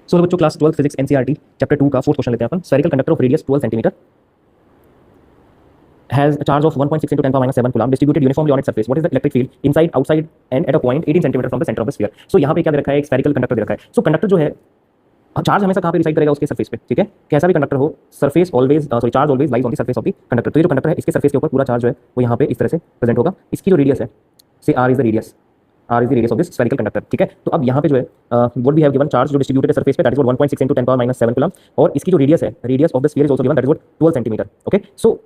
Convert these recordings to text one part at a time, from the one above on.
सो बच्चों class 12 physics NCERT chapter 2 का fourth question लेते हैं अपन। Spherical conductor of radius 12 centimetre has a charge of 1.6 into 10 power minus 7 coulomb distributed uniformly on its surface. What is the electric field inside, outside and at a point 18 centimeter from the center of the sphere? So यहाँ पे क्या दे रखा है, एक spherical conductor दे रखा है. सो conductor जो है चार्ज हमेशा कहाँ पे रिसाइड करेगा, उसके सरफेस पे. ठीक है, कैसा भी कंडक्टर हो, surface always charge always lies on the surface of the conductor. तो ये जो कंडक्टर है इसके सरफेस के ऊपर पूरा चार्ज जो है वो यहाँ पे इस तरह से प्रेजेंट होगा. इसकी जो रेडियस है, से are is the radius, r is the radius of this spherical conductor. ठीक है, तो अब यहाँ पे जो है what we have given charge जो डिस्ट्रीब्यूटेड है सरफेस पे, that is 1.6 into 10 power minus 7 coulomb. और इसकी जो रेडियस है, radius of the sphere is also given, that is 12 centimetre. Okay, so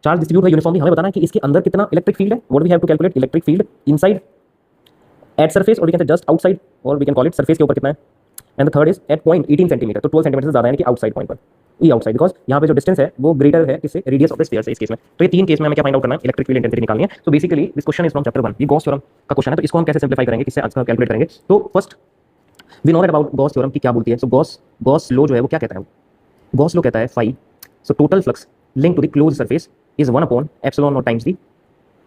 charge distribute है यूनिफॉर्मली. हमें बताना है कि इसके अंदर कितना इलेक्ट्रिक फील्ड है. What we have to calculate electric field inside at surface, और we can say just outside, और we can call it surface के ऊपर कितना है. And the third is at point 18 centimetre. तो 12 सेंटीमीटर से ज्यादा है कि आउटसाइड पॉइंट पर, ई आउटसाइड, बिकॉज यहाँ पे जो डिस्टेंस है वो ग्रेटर है किससे, रेडियस ऑफ द स्फीयर से इस केस में. तो ये तीन केस में हमें क्या फाइंड आउट करना है, इलेक्ट्रिक फील्ड इंटेंसिटी निकालनी है. तो basically this question is from chapter 1. ये गॉस थ्योरम का क्वेश्चन है. तो इसको हम कैसे सिंप्लीफाई करेंगे, किससे आंसर कैलकुलेट करेंगे. तो first we know that about Gauss theorem की क्या बोलती है. सो गॉस लॉ जो है वो क्या कहता है, गॉस लॉ कहता है phi. So total flux link to the close surface is 1 upon epsilon naught times the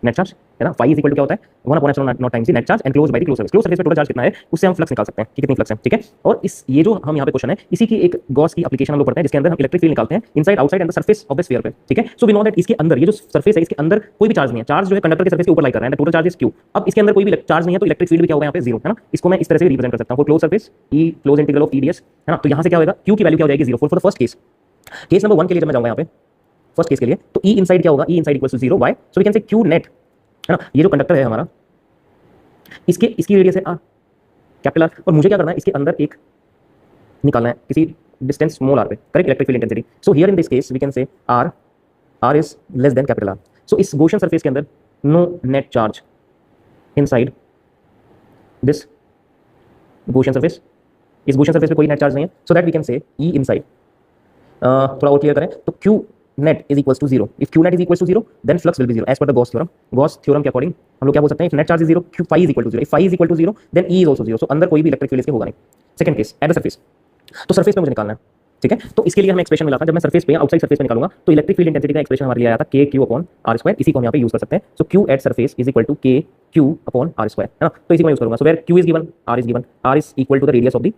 net charge, है ना. फाई इज इक्वल टू क्या होता है, 1 upon epsilon naught times the net charge and close by the close surface. Close surface पे total charge कितना है, उससे हम फ्लक्स निकाल सकते हैं कि कितनी फ्लक्स है. ठीक है, और इस ये जो हम यहाँ पे क्वेश्चन है इसी की एक गॉस की एप्लीकेशन हम लोग पढ़ते हैं, जिसके अंदर हम इलेक्ट्रिक फील्ड निकालते हैं inside, outside and the surface of the sphere पे. ठीक है, सो वी नो दैट इसके अंदर ये जो सरफेस है इसके अंदर कोई भी चार्ज नहीं है. चार्ज जो है कंडक्टर के सरफेस के ऊपर लाई कर रहा है, टोटल चार्ज इज क्यू. अब इसके अंदर कोई भी चार्ज नहीं है तो इलेक्ट्रिक फील्ड भी क्या होगा यहाँ पे, जीरो, है ना. इसको मैं इस तरह से रिप्रेजेंट कर सकता हूँ, close surface E close integral of EDS, है ना. तो यहाँ से क्या होगा, क्यू की वैल्यू क्या हो जाएगी, zero. For the first case, case number 1 के लिए जब मैं जाऊंगा यहाँ पे फर्स्ट केस के लिए, तो ई इनसाइड क्या होगा, E inside equals to zero. Why, so we can say Q net, है ना. ये जो कंडक्टर है हमारा, इसकी रेडियस है आर, कैपिटल आर, और मुझे क्या करना है, इसके अंदर एक निकालना है किसी डिस्टेंस स्मॉल आर पे, correct, electric field intensity. So here in this case we can say are is less than capital R. So इस गॉसियन सरफेस के अंदर no net charge inside this Gaussian surface. इस Gaussian surface पे कोई net charge नहीं है. So that we can से ई inside, थोड़ा और क्लियर करें तो Q net is equals to zero. If q net is equals to zero, then flux will be zero as per the Gauss theorem. Gauss theorem के according हम लोग क्या बोल सकते हैं, if net charge is zero, q phi is equal to zero. If phi is equal to zero, then E is also zero. So अंदर कोई भी इलेक्ट्रिक फील्ड इसके होगा नहीं. Second case at the surface, तो सरफेस पे मुझे निकालना है. ठीक है, तो इसके लिए हमें एक्सप्रेशन मिला था, जब मैं सरफेस पे आउटसाइड सरफेस पे निकालूंगा तो इलेक्ट्रिक फील्ड इंटेंसिटी का एक्सप्रेशन हमारे लिए आया था k q upon r square. इसी को हम यहाँ पे यूज कर सकते हैं. So q at surface is equal to k q upon r square, है ना. तो इसी को मैं यूज करूंगा. So where q is given, r is equal to the radius of the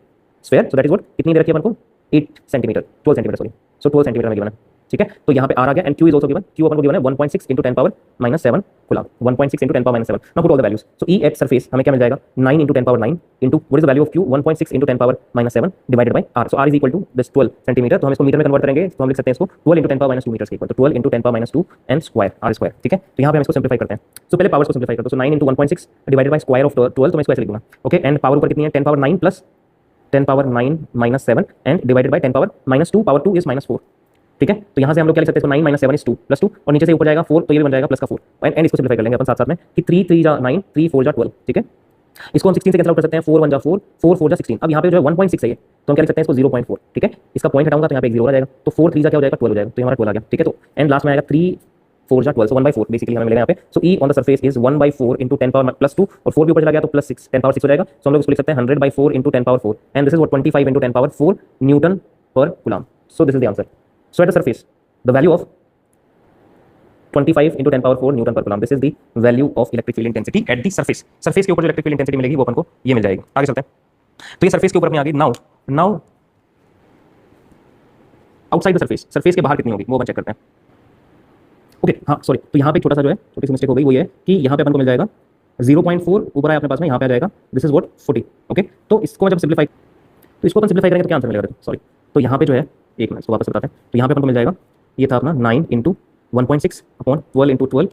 sphere. So that is what, कितनी दे रखी है अपन को, 8 centimetre, 12 centimetre sorry. So 12 centimetre में गिवन है. ठीक है, तो यहाँ पे आर आ गया and Q is also given. Q अपन को गिवन है 1.6 into 10 power minus 7 coulomb, 1.6 into 10 power minus 7. Now put all the values. So E at surface हमें क्या मिल जाएगा, 9 into 10 power 9 into what is the value of q, 1.6 into 10 power minus 7 divided by r. So r is equal to this 12 centimetre. तो हम इसको metre में convert करेंगे तो हम लिख सकते हैं इसको 12 into 10 power minus 2 मीटर के इक्वल. तो 12 into 10 power minus 2 and square r square. ठीक है, तो यहाँ पे हम इसको सिंप्लीफाई करते हैं. सो पहले पावर्स को सिंप्लीफाई करते हैं. सो 9 into 1.6 divided by square of 12, तो मैं इसको ऐसे लिख दूंगा. ओके, एंड पावर ऊपर कितनी है, 10 power 9 plus 10 power 9 minus 7 and divided by 10 power minus 2, power 2 is -4. ठीक है, तो यहाँ से हम लोग क्या लिख सकते हैं, 9 minus 7 is 2 plus 2, और नीचे से ऊपर जाएगा 4, तो ये भी बन जाएगा प्लस का 4. एंड इसको सिंप्लीफाई कर लेंगे अपन साथ साथ में कि 3 3 जा 9, 3 4 जा 12. ठीक है, इसको हम 16 से कैंसिल आउट कर सकते हैं, 4 1 जा 4, 4 4 जा 16. अब यहाँ पे जो है 1.6 है ये, तो हम क्या लिख सकते हैं इसको 0.4. ठीक है, इसका पॉइंट हटाऊंगा तो यहाँ पे एक 0 आ जाएगा. तो 4 3 जा क्या हो जाएगा, 12 हो जाएगा. तो हमारा 12 आ गया. ठीक है, तो एंड लास्ट में आएगा 3 4 जा 12, सो 1/4 बेसिकली हमें मिलेगा यहाँ पे. So E on the surface is 1/4 into 10 power plus 2, और 4 भी ऊपर चला गया तो प्लस 6, 10 power 6 हो जाएगा. सो हम लोग इसको लिख सकते हैं 100/4 into 10 power 4, and this is what 25 into 10 power 4 newton per coulomb. So this is the answer. So at the surface the value of 25 into 10 power 4 newton per coulomb, this is the value of electric field intensity at the surface. Surface के ऊपर जो electric field intensity मिलेगी वो अपन को ये मिल जाएगी. आगे चलते हैं. तो ये सरफेस के ऊपर अपनी आ गई. Now outside the surface, surface के बाहर कितनी होगी वो अपन चेक करते हैं. ओके, हाँ सॉरी, तो यहाँ पे छोटा सा जो है छोटी सी मिस्टेक हो गई, वो ये है कि यहाँ पे अपन को मिल जाएगा 0.4 ऊपर आया अपने पास में, यहाँ पे आ जाएगा दिस इज व्हाट 40. ओके, तो इसको मैं जब सिंप्लीफाई, तो इसको अपन सिंप्लीफाई करेंगे तो क्या आंसर मिलेगा. सॉरी, तो यहाँ पे जो है, एक मिनट इसको वापस बताते हैं. तो यहाँ पे अपन को मिल जाएगा, ये था अपना 9 into 1.6 अपॉन 12 into 12,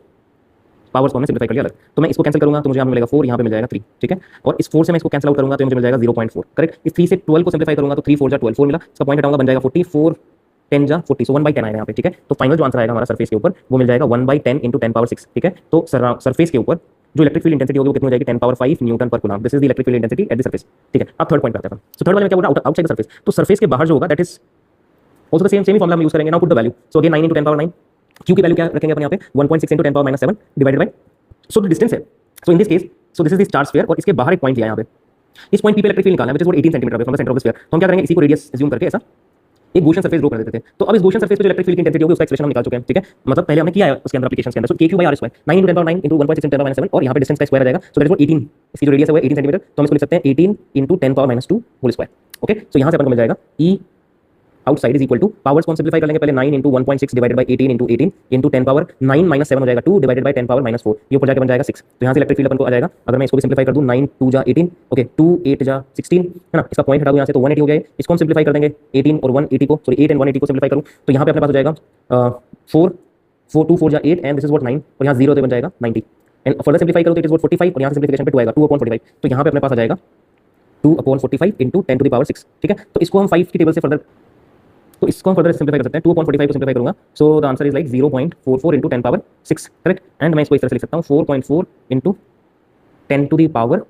पावर्स को हमने सिंप्लीफाई कर लिया अलग. तो मैं इसको कैंसिल करूंगा तो मुझे यहाँ पे मिलेगा 4, यहाँ पे मिल जाएगा 3. ठीक है, और इस 4 से मैं इसको कैंसिल आउट करूंगा तो मुझे मिल जाएगा 0.4. करेक्ट, इस 3 से 12 को सिंप्लीफाई करूंगा तो 3 4 जा 12, 4 मिला. इसका पॉइंट हटाऊंगा बन जाएगा 40, 4 10 जा 40, सो 1/10 आएगा यहाँ पे. ठीक है, तो फाइनल जो आंसर आएगा हमारा सरफेस के ऊपर वो मिल जाएगा 1/10 into 10 power 6. ठीक है, तो सरफेस के ऊपर जो इलेक्ट्रिक फील्ड इंटेंसिटी होगी वो कितनी हो जाएगी, 10 power 5 Newton per coulomb. This is the electric field intensity at the surface. ठीक है, अब थर्ड पॉइंट पे आते हैं. सो थर्ड वाले में क्या बोल रहा है, आउटसाइड द सरफेस. तो सरफेस के बाहर जो होगा that is also the same he formula हम यूज करेंगे. Now put the value. So again 9 into 10 power 9, Q की वैल्यू क्या रखेंगे अपन यहाँ पे, 1.6 into 10 power minus 7 divided by, so the distance है. So in this case, so this is this charge sphere, और इसके बाहर एक पॉइंट लिया यहाँ पे. इस पॉइंट पी पे इलेक्ट्रिक फील्ड निकालना है, which is what 18 centimetre from the centre of the sphere. तो हम क्या करेंगे, इसी को रेडियस अज्यूम करके ऐसा एक गॉसियन सरफेस ड्रॉ कर देते थे. तो अब इस गॉसियन सरफेस पे जो इलेक्ट्रिक फील्ड की इंटेंसिटी होगी उसका एक्सप्रेशन हम निकाल चुके हैं. ठीक है, मतलब पहले हमने किया है उसके अंदर एप्लीकेशंस के अंदर. सो k q by r square 9 into 10 power 9 into 1.6 into 10 power minus 7, और यहाँ पे डिस्टेंस का स्क्वायर आ जाएगा. सो दैट इज व्हाट 18, इसकी जो रेडियस है वो 18 सेंटीमीटर. तो हम इसको लिख सकते हैं 18 into 10 power minus 2 whole square. Okay, so यहाँ से अपन को मिल जाएगा E outside is equal to powers को हम सिंप्लीफाई कर लेंगे पहले 9 into 1.6 divided by 18 into 18 into 10 power 9 minus 7 हो जाएगा 2 डिवाइडेड बाई 10 पावर माइनस 4, ये ऊपर जाके बन जाएगा 6। तो यहाँ से इलेक्ट्रिक फील्ड अपन को आ जाएगा, अगर मैं इसको भी सिंप्लीफाई कर दूँ 9 2 जा 18, ओके 2 8 जा 16 है ना, इसका पॉइंट हटा दूँ यहाँ से तो 180 हो गया। इसको हम सिंप्लीफाई कर देंगे 18 और 180 को, सॉरी 8 एंड 180 को सिंप्लीफाई करूँ तो यहाँ पे अपने पास हो जाएगा 4 4 2 4 जा 8 एंड दिस इज व्हाट 9 और यहाँ 0 तो बन जाएगा 90 एंड फर्दर सिंप्लीफाई करो तो इट इज व्हाट 45 और यहाँ से सिंप्लीफिकेशन पे 2 आएगा 2/45, तो यहाँ पे अपने पास आ जाएगा 2/45 इंटू 10 टू द पावर 6, ठीक है। तो इसको हम 5 की टेबल से फर्दर सिंप्लीफाई कर सकते हैं, 2/45 को सिंप्लीफाई करूंगा, so the answer is like 0.44 into 10 power 6, correct. And मैं इसको इस तरह से लिख सकता हूँ 4.4 इंटू 10 टू द पावर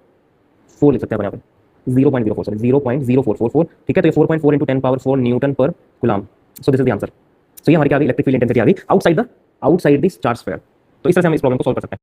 4 लिख सकते हैं यहाँ पे 0.04, सॉरी 0.0444, ठीक है। तो ये 4.4 into 10 power 4 newton per coulomb, so this is the answer. सो ये हमारी क्या आ गई, इलेक्ट्रिक फील्ड इंटेंसिटी आ गई आउटसाइड द चार्ज स्फीयर। तो इस तरह से हम इस प्रॉब्लम को सॉल्व कर सकते हैं।